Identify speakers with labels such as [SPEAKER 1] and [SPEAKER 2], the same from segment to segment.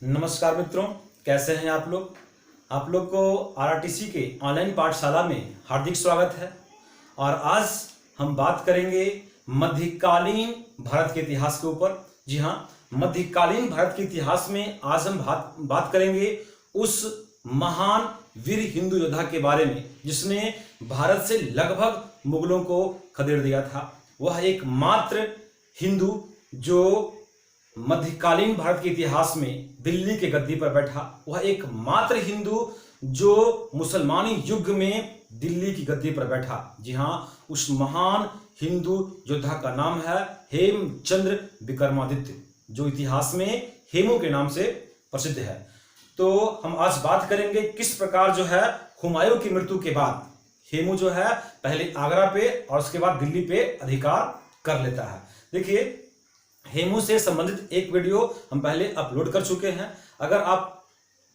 [SPEAKER 1] नमस्कार मित्रों, कैसे हैं आप लोग। आप लोग को आरआरटीसी के ऑनलाइन पाठशाला में हार्दिक स्वागत है। और आज हम बात करेंगे मध्यकालीन भारत के इतिहास के ऊपर। जी हाँ, मध्यकालीन भारत के इतिहास में आज हम बात करेंगे उस महान वीर हिंदू योद्धा के बारे में जिसने भारत से लगभग मुगलों को खदेड़ दिया था। वह एकमात्र हिंदू जो मध्यकालीन भारत के इतिहास में दिल्ली के गद्दी पर बैठा, वह एकमात्र हिंदू जो मुसलमानी युग में दिल्ली की गद्दी पर बैठा। जी हाँ, उस महान हिंदू योद्धा का नाम है हेमचंद्र विक्रमादित्य, जो इतिहास में हेमू के नाम से प्रसिद्ध है। तो हम आज बात करेंगे किस प्रकार जो है हुमायूं की मृत्यु के बाद हेमू जो है पहले आगरा पे और उसके बाद दिल्ली पे अधिकार कर लेता है। देखिए, हेमू से संबंधित एक वीडियो हम पहले अपलोड कर चुके हैं। अगर आप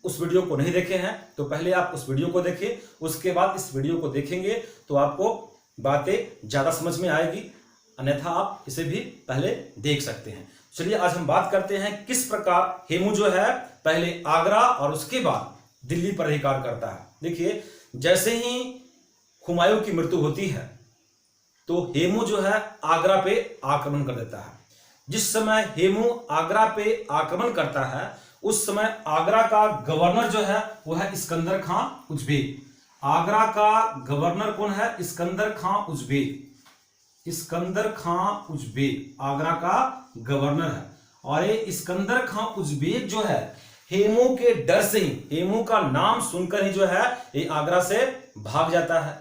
[SPEAKER 1] उस वीडियो को नहीं देखे हैं तो पहले आप उस वीडियो को देखें, उसके बाद इस वीडियो को देखेंगे तो आपको बातें ज़्यादा समझ में आएगी, अन्यथा आप इसे भी पहले देख सकते हैं। चलिए आज हम बात करते हैं किस प्रकार हेमू जो है पहले आगरा और उसके बाद दिल्ली पर अधिकार करता है। देखिए, जैसे ही हुमायूं की मृत्यु होती है तो हेमू जो है आगरा पे आक्रमण कर देता है। जिस समय हेमू आगरा पे आक्रमण करता है उस समय आगरा का गवर्नर जो है वो है इस्कंदर खां उज़्बेक। आगरा का गवर्नर कौन है? इस्कंदर खां उज़्बेक। इस्कंदर खां उज़्बेक आगरा का गवर्नर है। और ये इस्कंदर खां उज़्बेक जो है हेमू के डर से ही, हेमू का नाम सुनकर ही जो है ये आगरा से भाग जाता है।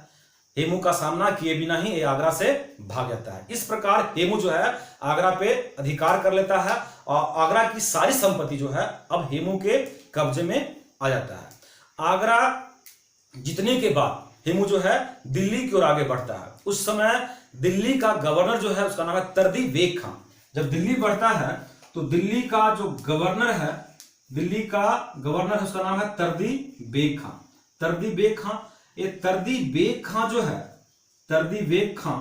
[SPEAKER 1] हेमू का सामना किए बिना ही ये आगरा से भाग जाता है। इस प्रकार हेमू जो है आगरा पे अधिकार कर लेता है और आगरा की सारी संपत्ति जो है अब हेमू के कब्जे में आ जाता है। आगरा जीतने के बाद हेमू जो है दिल्ली की ओर आगे बढ़ता है। उस समय दिल्ली का गवर्नर जो है उसका नाम है तर्दी बेग खां। जब दिल्ली बढ़ता है तो दिल्ली का जो गवर्नर है, दिल्ली का गवर्नर है उसका नाम है तर्दी बेग खां। तर्दी बेग खां, ये तर्दी बेग खां जो है, तर्दी बेग खां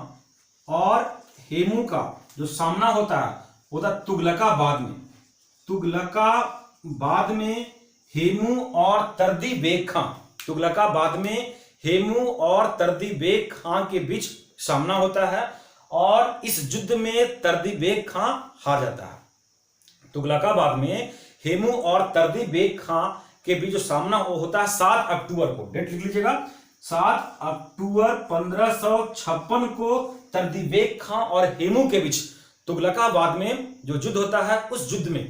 [SPEAKER 1] और हेमू का जो सामना होता है वो था तुगलकाबाद में। तुगलकाबाद में हेमू और तर्दी बेग खां, तुगलकाबाद में हेमू और तर्दी बेग खां के बीच सामना होता है और इस युद्ध में तर्दी बेग खां हार जाता है। तुगलकाबाद में हेमू और तर्दी बेग खां के बीच जो सामना होता है 7 अक्टूबर को, डेट लिख लीजिएगा, 7 अक्टूबर 1556 को तर्दी बेग खां और हेमू के बीच तुगलकाबाद में जो युद्ध होता है उस युद्ध में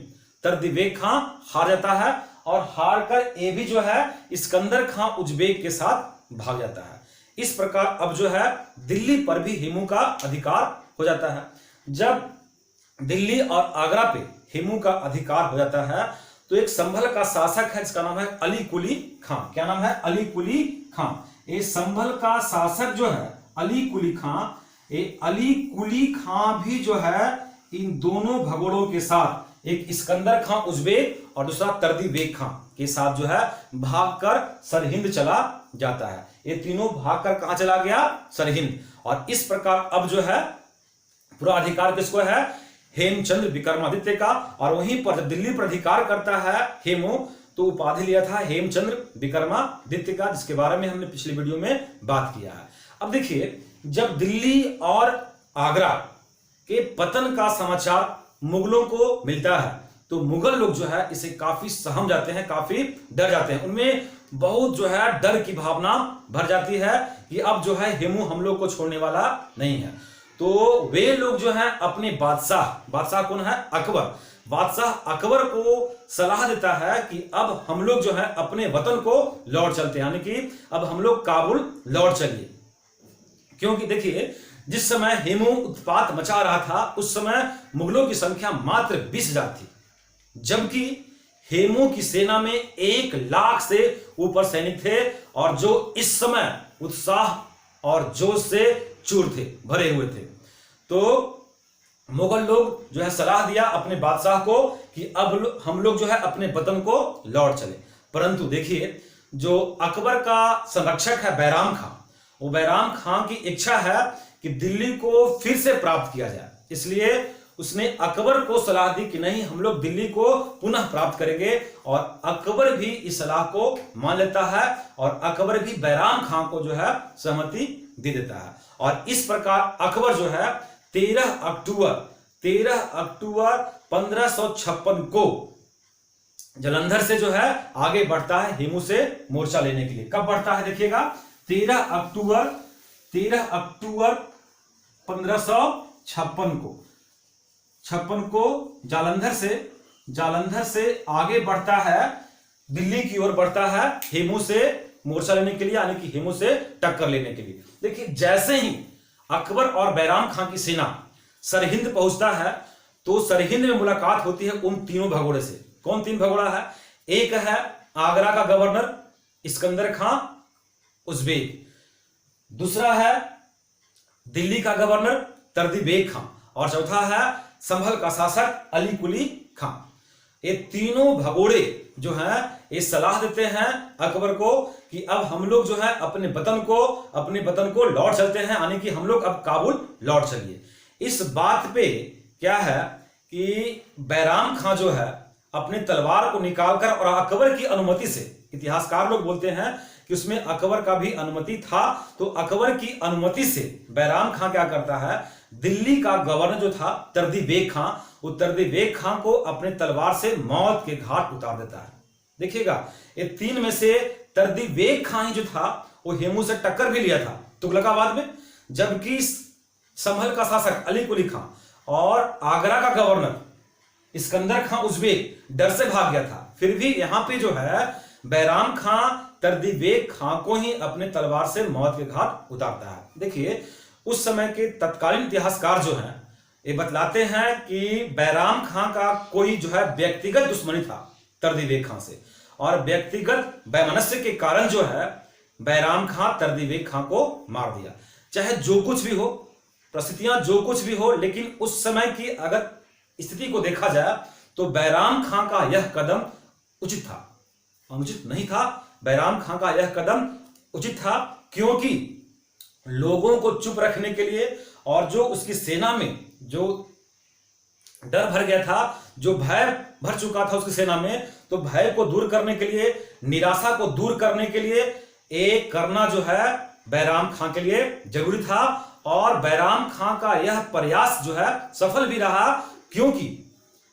[SPEAKER 1] तर्दी बेग खां हार जाता है और हार कर ये भी जो है इस्कंदर खां उज़्बेक के साथ भाग जाता है। इस प्रकार अब जो है दिल्ली पर भी हेमू का अधिकार हो जाता है। जब दिल्ली और आगरा पे हेमू का अधिकार हो जाता है तो एक संभल का शासक है जिसका नाम है अली कुली खां। क्या नाम है? अली कुली खां। ये संभल का शासक जो है अली कुली खां, ये अली कुली खां भी जो है इन दोनों भगोड़ों के साथ, एक इस्कंदर खां उज़्बेक और दूसरा तर्दी बेग खां के साथ जो है भागकर सरहिंद चला जाता है। ये तीनों भागकर कहां चला गया? सरहिंद। और इस प्रकार अब जो है पूरा अधिकार किसको है? हेमचंद्र विक्रमादित्य का। और वहीं पर जब दिल्ली पर अधिकार करता है हेमू तो उपाधि लिया था हेमचंद्र विक्रमादित्य का, जिसके बारे में हमने पिछली वीडियो में बात किया है। अब देखिए, जब दिल्ली और आगरा के पतन का समाचार मुगलों को मिलता है तो मुगल लोग जो है इसे काफी सहम जाते हैं, काफी डर जाते हैं। उनमें बहुत जो है डर की भावना भर जाती है कि अब जो है हेमू हम लोग को छोड़ने वाला नहीं है। तो वे लोग जो है अपने बादशाह कौन है? अकबर। बादशाह अकबर को सलाह देता है कि अब हम लोग जो है अपने वतन को लौट चलते हैं, यानी कि अब हम लोग काबुल लौट चलिए। क्योंकि देखिए, जिस समय हेमू उत्पात मचा रहा था उस समय मुगलों की संख्या मात्र 20,000 थी, जबकि हेमू की सेना में 1 लाख से ऊपर सैनिक थे और जो इस समय उत्साह और जोश से चूर थे, भरे हुए थे। तो मुगल लोग जो है सलाह दिया अपने बादशाह को कि अब हम लोग जो है अपने वतन को लौट चले। परंतु देखिए, जो अकबर का संरक्षक है बैराम खां, वो बैराम खां की इच्छा है कि दिल्ली को फिर से प्राप्त किया जाए, इसलिए उसने अकबर को सलाह दी कि नहीं, हम लोग दिल्ली को पुनः प्राप्त करेंगे, और अकबर भी इस सलाह को मान लेता है और अकबर भी बैराम खां को जो है सहमति दे देता है। और इस प्रकार अकबर जो है 13 अक्टूबर 1556 को जालंधर से जो है आगे बढ़ता है हेमू से मोर्चा लेने के लिए। कब बढ़ता है देखिएगा, 13 अक्टूबर 1556 को जालंधर से आगे बढ़ता है, दिल्ली की ओर बढ़ता है हेमू से मोर्चा लेने के लिए, यानी कि हेमू से टक्कर लेने के लिए। देखिए, जैसे ही अकबर और बैराम खां की सेना सरहिंद पहुंचता है तो सरहिंद में मुलाकात होती है उन तीनों भगोड़े से। कौन तीन भगोड़ा है? एक है आगरा का गवर्नर इस्कंदर खां उज़्बेक, दूसरा है दिल्ली का गवर्नर तर्दी बेग खां, और चौथा है संभल का शासक अली कुली खां। ये तीनों भगोड़े जो हैं ये सलाह देते हैं अकबर को कि अब हम लोग जो है अपने वतन को लौट चलते हैं, यानी कि हम लोग अब काबुल लौट चलिए। इस बात पे क्या है कि बैराम खां जो है अपने तलवार को निकालकर और अकबर की अनुमति से, इतिहासकार लोग बोलते हैं कि उसमें अकबर का भी अनुमति था, तो अकबर की अनुमति से बैराम खां क्या करता है, दिल्ली का गवर्नर जो था तर्दी बेग खां, वो तर्दी बेग खां को अपने तलवार से मौत के घाट उतार देता है। देखिएगा, ये तीन में से तर्दी बेग खां ही जो था वो हेमू से टक्कर भी लिया था तुगलकाबाद में, जबकि संभल का शासक अली कुली खां और आगरा का गवर्नर इस्कंदर खां उज़्बेक डर से भाग गया था। फिर भी यहां पे जो है बैराम खां तर्दी बेग खां को ही अपने तलवार से मौत के घाट उतारता है। देखिए, उस समय के तत्कालीन इतिहासकार जो हैं ये बतलाते हैं कि बैराम खां का कोई जो है व्यक्तिगत दुश्मनी था तर्दी बेग खां से, और व्यक्तिगत वैमनस्य के कारण जो है बैराम खां तर्दी बेग खां को मार दिया। चाहे जो कुछ भी हो, परिस्थितियां जो कुछ भी हो, लेकिन उस समय की अगर स्थिति को देखा जाए तो बैराम खां का यह कदम उचित था, अनुचित नहीं था। बैराम खां का यह कदम उचित था, क्योंकि लोगों को चुप रखने के लिए और जो उसकी सेना में जो डर भर गया था, जो भय भर चुका था उसकी सेना में, तो भय को दूर करने के लिए, निराशा को दूर करने के लिए एक करना जो है बैराम खां के लिए जरूरी था। और बैराम खां का यह प्रयास जो है सफल भी रहा, क्योंकि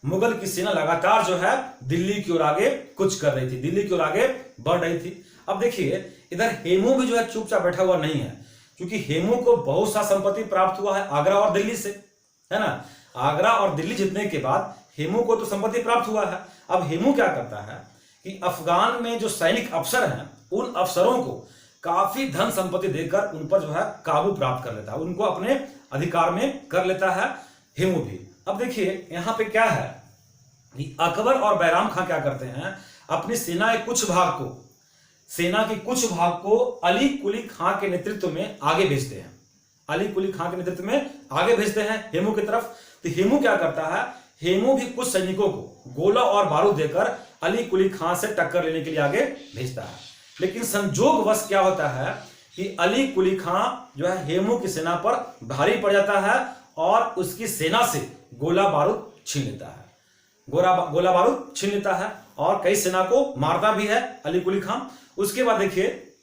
[SPEAKER 1] मुगल की सेना लगातार जो है दिल्ली की ओर आगे कूच कर रही थी, दिल्ली की ओर आगे बढ़ रही थी। अब देखिए, इधर हेमू भी जो है चुपचाप बैठा हुआ नहीं है, क्योंकि हेमू को बहुत सा संपत्ति प्राप्त हुआ है आगरा और दिल्ली से, है ना। आगरा और दिल्ली जीतने के बाद हेमू को तो संपत्ति प्राप्त हुआ है। अब हेमू क्या करता है कि अफगान में जो सैनिक अफसर हैं उन अफसरों को काफी धन संपत्ति देकर उन पर जो है काबू प्राप्त कर लेता है, उनको अपने अधिकार में कर लेता है हेमू भी। अब देखिए, यहां पे क्या है कि अकबर और बैराम खां क्या करते हैं, अपनी सेना के कुछ भाग को अली कुली खां के नेतृत्व में आगे भेजते हैं, अली कुली खां के नेतृत्व में आगे भेजते हैं हेमू की तरफ। तो हेमू क्या करता है, हेमू भी कुछ सैनिकों को गोला और बारूद देकर अली कुली खां से टक्कर लेने के लिए आगे भेजता है। लेकिन संजोगवश क्या होता है कि अली कुली खां जो है हेमू की सेना पर भारी पड़ जाता है और उसकी सेना से गोला बारूद छीन लेता है, गोला बारूद छीन लेता है और कई सेना को मारता भी है अली कुली खां। उसके बाद देखिए,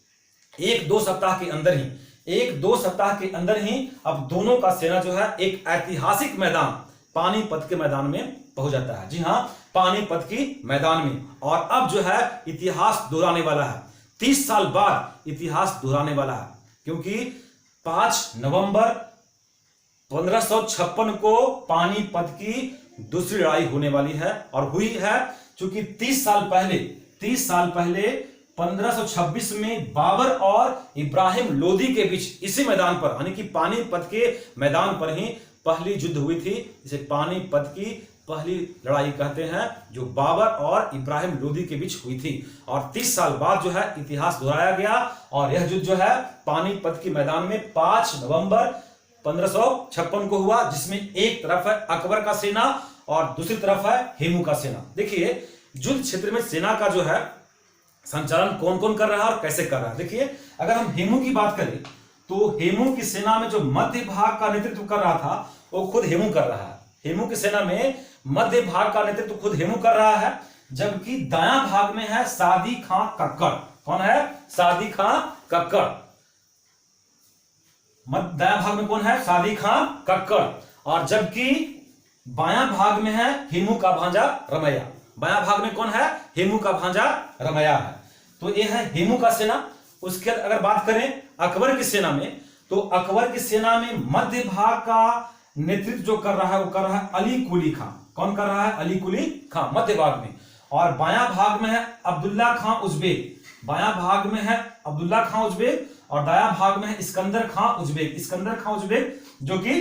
[SPEAKER 1] एक दो सप्ताह के अंदर ही अब दोनों का सेना जो है एक ऐतिहासिक मैदान पानीपत के मैदान में पहुंच जाता है। जी हां, पानीपत की मैदान में। और अब जो है इतिहास दोहराने वाला है, 30 साल बाद इतिहास दोहराने वाला है, क्योंकि 5 नवंबर 1556 को पानीपत की दूसरी लड़ाई होने वाली है और हुई है। क्योंकि 30 साल पहले 1526 में बाबर और इब्राहिम लोदी के बीच इसी मैदान पर, यानी कि पानीपत के मैदान पर ही पहली युद्ध हुई थी, जिसे पानीपत की पहली लड़ाई कहते हैं, जो बाबर और इब्राहिम लोदी के बीच हुई थी। और 30 साल बाद जो है इतिहास दोहराया गया और यह युद्ध जो है पानीपत के मैदान में 5 नवंबर 1556 को हुआ, जिसमें एक तरफ है अकबर का सेना और दूसरी तरफ है हेमू का सेना। देखिए, युद्ध क्षेत्र में सेना का जो है संचालन कौन कौन कर रहा है और कैसे कर रहा है। देखिए, अगर हम हेमू की बात करें तो हेमू की सेना में जो मध्य भाग का नेतृत्व कर रहा था वो खुद हेमू कर रहा है, हेमू की सेना में मध्य भाग का नेतृत्व खुद हेमू कर रहा है, जबकि दायां भाग में है सादी खां कक्कड़। कौन है? सादी खां कक्कड़। दायां भाग में कौन है? सादी खां कक्कड़। और जबकि बायां भाग में है हेमू का भांजा रमैया। बायां भाग में कौन है? हेमू का भांजा रमैया है। तो यह है हेमू का सेना। उसके अगर बात करें अकबर की सेना में, तो अकबर की सेना में मध्य भाग का नेतृत्व जो कर रहा है वो कर रहा है अली कुली खां। कौन कर रहा है? अली कुली खां मध्य भाग में। और बायां भाग में है अब्दुल्ला खां उज़्बेक। बायां भाग में है अब्दुल्ला खां उज़्बेक और दायां भाग में है इस्कंदर खां उज़्बेक। इस्कंदर खां उज़्बेक जो कि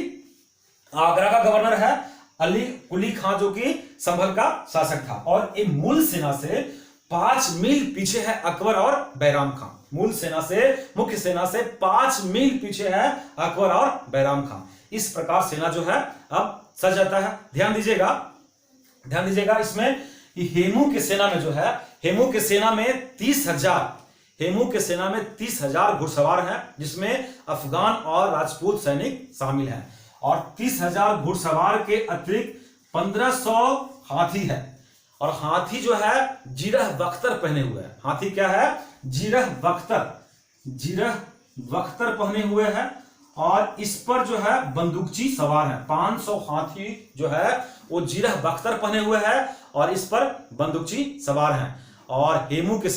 [SPEAKER 1] आगरा का गवर्नर है, अली कुली खां जो कि संभल का शासक था। और ये मूल सेना से 5 मील पीछे है अकबर और बैराम खां। मूल सेना से, मुख्य सेना से 5 मील पीछे है अकबर और बैराम खां। इस प्रकार सेना जो है अब सज जाता है। ध्यान दीजिएगा इसमें कि हेमू की सेना में जो है, हेमू की सेना में 30,000 घुड़सवार हैं, जिसमें अफगान और राजपूत सैनिक शामिल हैं। और 30,000 घुड़सवार के अतिरिक्त 1500 हाथी है। और हाथी जो है जीरह बख्तर पहने हुए है। हाथी क्या है? जीरह बख्तर पहने हुए है। और इस पर जो है बंदूकची सवार है। 500 हाथी जो है वो जीरह बख्तर पहने हुए है और इस पर बंदूकची सवार हैं। और हेमू की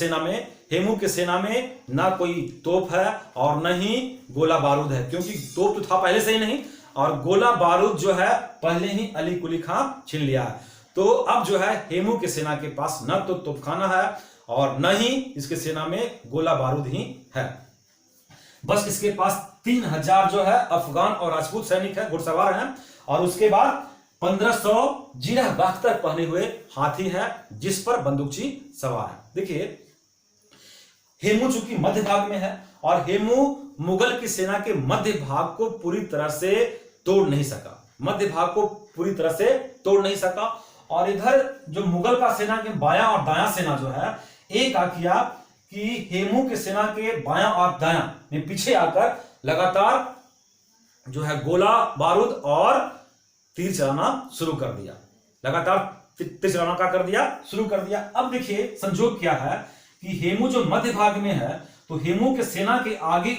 [SPEAKER 1] सेना में ना कोई तोप है और न ही गोला बारूद है, क्योंकि तोप तो था पहले से ही नहीं, और गोला बारूद जो है पहले ही अली कुली खां छीन लिया है। तो अब जो है हेमू की सेना के पास न तो तोपखाना है और न ही इसके सेना में गोला बारूद ही है। बस इसके पास 3,000 जो है अफगान और राजपूत सैनिक है, घुड़सवार हैं। और उसके बाद 1500 जीरह बख्तर पहने हुए हाथी है, जिस पर बंदूकची सवार है। देखिए हेमू चूंकि मध्य भाग में है और हेमू मुगल की सेना के मध्य भाग को पूरी तरह से तोड़ नहीं सका। और इधर जो मुगल का सेना के बायां और दायां सेना जो है, एक आ किया कि हेमू के सेना के बायां और दायां में पीछे आकर लगातार जो है गोला बारूद और तीर चलाना शुरू कर दिया। शुरू कर दिया। अब देखिए संजोग क्या है कि हेमू जो मध्य भाग में है, तो हेमू के सेना के आगे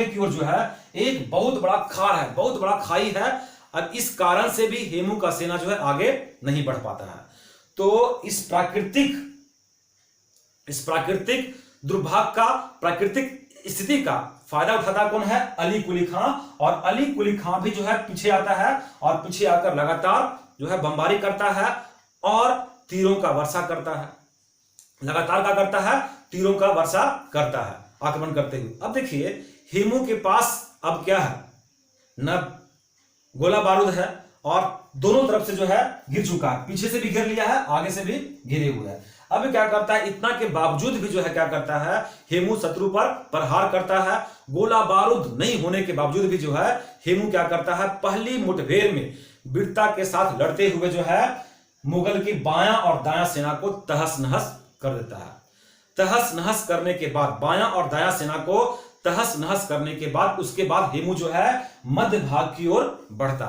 [SPEAKER 1] की ओर जो है एक बहुत बड़ा खार है, बहुत बड़ा खाई है। और इस कारण से भी हेमू का सेना जो है आगे नहीं बढ़ पाता है। तो इस प्राकृतिक दुर्भाग्य का, प्राकृतिक स्थिति का फायदा उठाता कौन है? अली कुली खां। और अली कुली खां भी जो है पीछे आता है और पीछे आकर लगातार जो है बमबारी करता है और तीरों का वर्षा करता है। लगातार क्या करता है? तीरों का वर्षा करता है आक्रमण करते हुए। अब देखिए हेमू के पास अब क्या है? न गोला बारूद है और दोनों तरफ से जो है घिर चुका है, पीछे से भी घेर लिया है, आगे से भी घिरे हुए है। अब क्या करता है? इतना के बावजूद भी जो है क्या करता है? हेमू शत्रु पर प्रहार करता है। गोला बारूद नहीं होने के बावजूद भी जो है हेमू क्या करता है? पहली मुठभेड़ में वीरता के साथ लड़ते हुए जो है मुगल की बायां और दायां सेना को तहस नहस कर देता है। तहस नहस करने के बाद, बायां और दायां सेना को तहस नहस करने के बाद, उसके बाद हेमू जो है मध्य भाग की ओर बढ़ता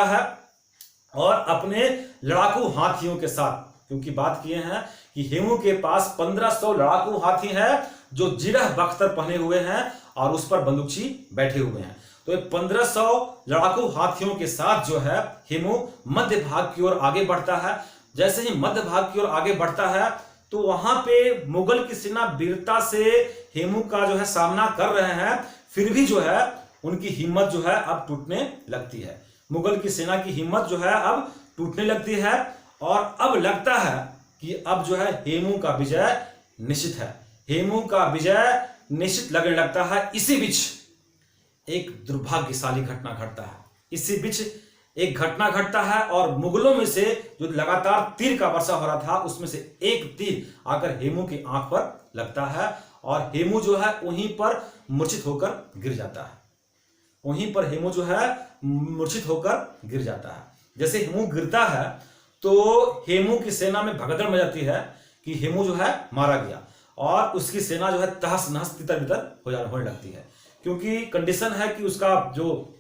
[SPEAKER 1] है और अपने लड़ाकू हाथियों के साथ, क्योंकि बात किए हैं कि हेमू के पास 1500 लड़ाकू हाथी हैं जो जीरह बख्तर पहने हुए हैं और उस पर बंदूकची बैठे हुए हैं। तो 1500 लड़ाकू हाथियों के साथ जो है हेमू मध्य भाग की ओर आगे बढ़ता है। जैसे ही मध्य भाग की ओर आगे बढ़ता है तो वहां पे मुगल की सेना वीरता से हेमू का जो है सामना कर रहे हैं, फिर भी जो है उनकी हिम्मत जो है अब टूटने लगती है। मुगल की सेना की हिम्मत जो है अब टूटने लगती है और अब लगता है कि अब जो है हेमू का विजय निश्चित है। हेमू का विजय निश्चित लगने लगता है। इसी बीच एक दुर्भाग्यशाली घटना घटता है। इसी बीच एक घटना घटता है और मुगलों में से जो लगातार तीर का वर्षा हो रहा था, उसमें से एक तीर आकर हेमू की आंख पर लगता है और हेमू जो है वहीं पर मूर्छित होकर गिर जाता है। वहीं पर हेमू जो है मूर्छित होकर गिर जाता है। जैसे हेमू गिरता है तो हेमू की सेना में भगदड़ मच जाती है कि हेमू जो है मारा गया और उसकी सेना जो है तहस नहस तितर बितर होने लगती है, क्योंकि कंडीशन है कि उसका जो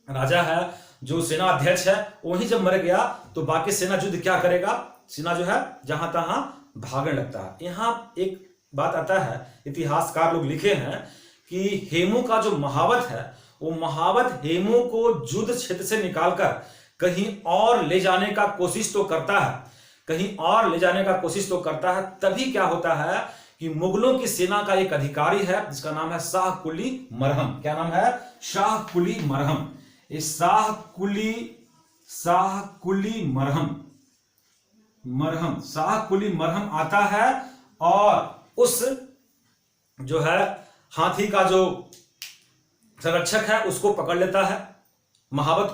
[SPEAKER 1] राजा है जो सेना अध्यक्ष है वही जब मर गया तो बाकी सेना युद्ध क्या करेगा, सेना जो है जहां तहां भागने लगता है। यहां एक बात आता है, इतिहासकार लोग लिखे हैं कि हेमू का जो महावत है वो महावत हेमू को युद्ध क्षेत्र से निकालकर कहीं और ले जाने का कोशिश तो करता है, कहीं और ले जाने का कोशिश तो करता है। तभी क्या होता है कि मुगलों की सेना का एक अधिकारी है जिसका नाम है शाह कुली मरहम। क्या नाम है? शाह कुली मरहम। इस शाह कुली मरहम आता है और उस जो है हाथी का जो संरक्षक है उसको पकड़ लेता है, महावत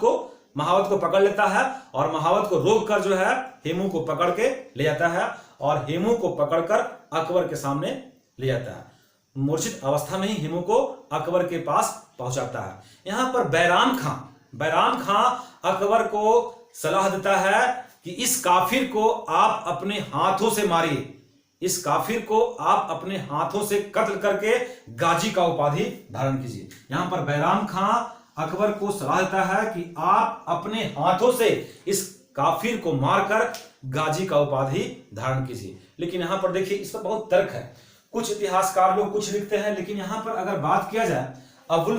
[SPEAKER 1] को पकड़ लेता है और महावत को रोक कर जो है हेमू को पकड़ के ले जाता है और हेमू को पकड़कर अकबर के सामने ले जाता है। मूर्छित अवस्था में ही हेमू को अकबर के पास पहुंचाता है। यहां पर बैराम खां अकबर को सलाह देता है कि इस काफिर को आप अपने हाथों से मारिए, इस काफिर को आप अपने हाथों से कत्ल करके गाजी का उपाधि धारण कीजिए। यहां पर बैराम खां अकबर को सलाह देता है कि आप अपने हाथों से इस काफिर को मारकर गाजी का उपाधि धारण कीजिए। लेकिन यहां पर देखिए इस पर बहुत तर्क है, कुछ इतिहासकार लोग कुछ लिखते हैं, लेकिन यहां पर अगर बात किया जाए अबुल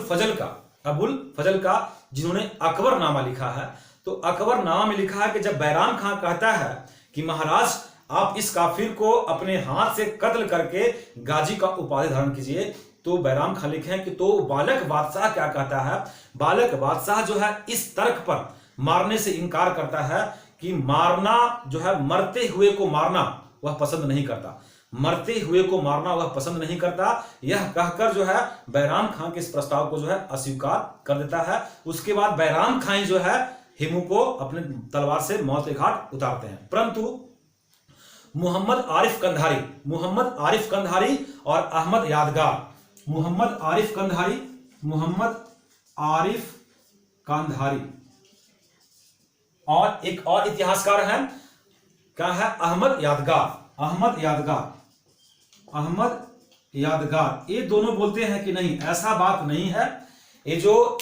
[SPEAKER 1] फजल का जिन्होंने अकबर नामा लिखा है, तो अकबर नामा में लिखा है कि जब बैराम खां कहता है कि महाराज आप इस काफिर को अपने हाथ से कत्ल करके गाजी का उपाधि धारण कीजिए, तो बैराम खां लिखे हैं कि तो बालक बादशाह क्या कहता है, बालक बादशाह जो है इस तर्क पर मारने से इनकार करता है कि मारना जो है मरते हुए को मारना वह पसंद नहीं करता, मरते हुए को मारना वह पसंद नहीं करता। यह कहकर जो है बैराम खां के इस प्रस्ताव को जो है अस्वीकार कर देता है। उसके बाद बैराम खां जो है हेमू को अपने तलवार से मौत के घाट उतारते हैं। परंतु मोहम्मद आरिफ कंधारी और अहमद यादगार, मोहम्मद आरिफ कंधारी और एक और इतिहासकार हैं, क्या है? अहमद यादगार। ये दोनों बोलते हैं कि नहीं, ऐसा बात नहीं है, ये जो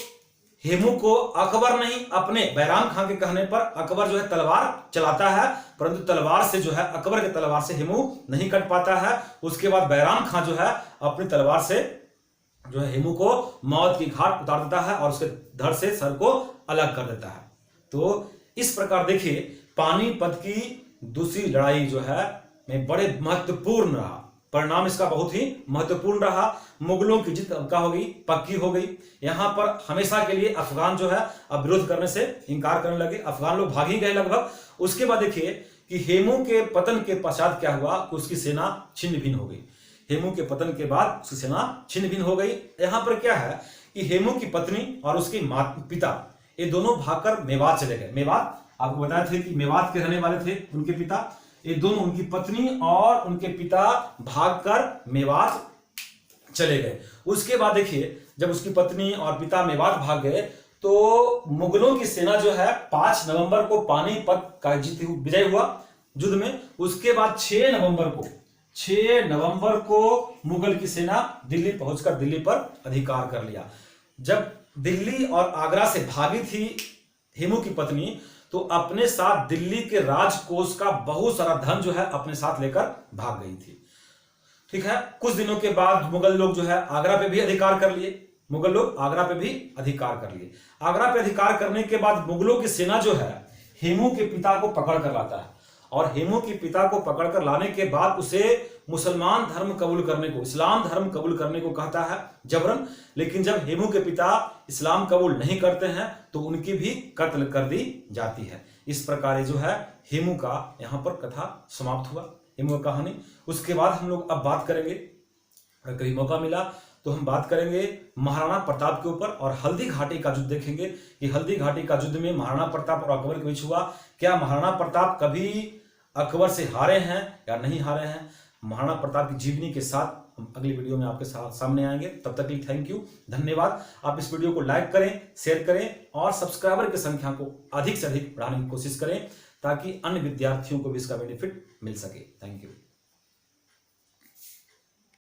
[SPEAKER 1] हेमू को अकबर नहीं अपने बैराम खां के कहने पर अकबर जो है तलवार चलाता है, परंतु तलवार से जो है अकबर के तलवार से हेमू नहीं कट पाता है। उसके बाद बैराम खां जो है अपनी तलवार से जो है हेमू को मौत की घाट उतार देता है और उसके धड़ से सर को अलग कर देता है। तो इस प्रकार देखिए पानीपत की दूसरी लड़ाई जो है में बड़े महत्वपूर्ण रहा, परिणाम इसका बहुत ही महत्वपूर्ण रहा। मुगलों की जीत क्या हो गई? पक्की हो गई। यहां पर हमेशा के लिए अफगान जो है अब विरोध करने से इंकार करने लगे, अफगान लोग भाग ही गए लगभग। उसके बाद देखिए कि हेमू के पतन के पश्चात क्या हुआ कि उसकी सेना छिन्न भिन्न हो गई। हेमू के पतन के बाद उसकी सेना छिन्न भिन्न हो गई। यहां पर क्या है कि हेमू की पत्नी और उसके पिता ये दोनों भागकर मेवात चले गए। मेवात आपको बताया थे कि मेवात के रहने वाले थे उनके पिता, ये दोनों उनकी पत्नी और उनके पिता भागकर मेवात चले गए। उसके बाद देखिए जब उसकी पत्नी और पिता मेवात भाग गए तो मुगलों की सेना जो है 5 नवंबर को पानीपत का विजय हुआ युद्ध में। उसके बाद 6 नवंबर को मुगल की सेना दिल्ली पहुंचकर दिल्ली पर अधिकार कर लिया। जब दिल्ली और आगरा से भागी थी हेमू की पत्नी तो अपने साथ दिल्ली के राजकोष का बहुत सारा धन जो है अपने साथ लेकर भाग गई थी। ठीक है, कुछ दिनों के बाद मुगल लोग जो है आगरा पे भी अधिकार कर लिए। आगरा पे अधिकार करने के बाद मुगलों की सेना जो है हेमू के पिता को पकड़ कर लाता है और हेमू के पिता को पकड़कर लाने के बाद उसे मुसलमान धर्म कबूल करने को, इस्लाम धर्म कबूल करने को कहता है जबरन। लेकिन जब हेमू के पिता इस्लाम कबूल नहीं करते हैं तो उनकी भी कत्ल कर दी जाती है। इस प्रकार जो है हेमू का यहाँ पर कथा समाप्त हुआ, हेमू का कहानी। उसके बाद हम लोग अब बात करेंगे, अगर कभी मौका मिला तो हम बात करेंगे महाराणा प्रताप के ऊपर और हल्दी घाटी का युद्ध देखेंगे कि हल्दी घाटी का युद्ध में महाराणा प्रताप और अकबर के बीच हुआ। क्या महाराणा प्रताप कभी अकबर से हारे हैं या नहीं हारे हैं? महाराणा प्रताप की जीवनी के साथ हम अगली वीडियो में आपके साथ सामने आएंगे। तब तक के लिए थैंक यू, धन्यवाद। आप इस वीडियो को लाइक करें, शेयर करें और सब्सक्राइबर की संख्या को अधिक से अधिक बढ़ाने की कोशिश करें ताकि अन्य विद्यार्थियों को भी इसका बेनिफिट मिल सके। Thank you.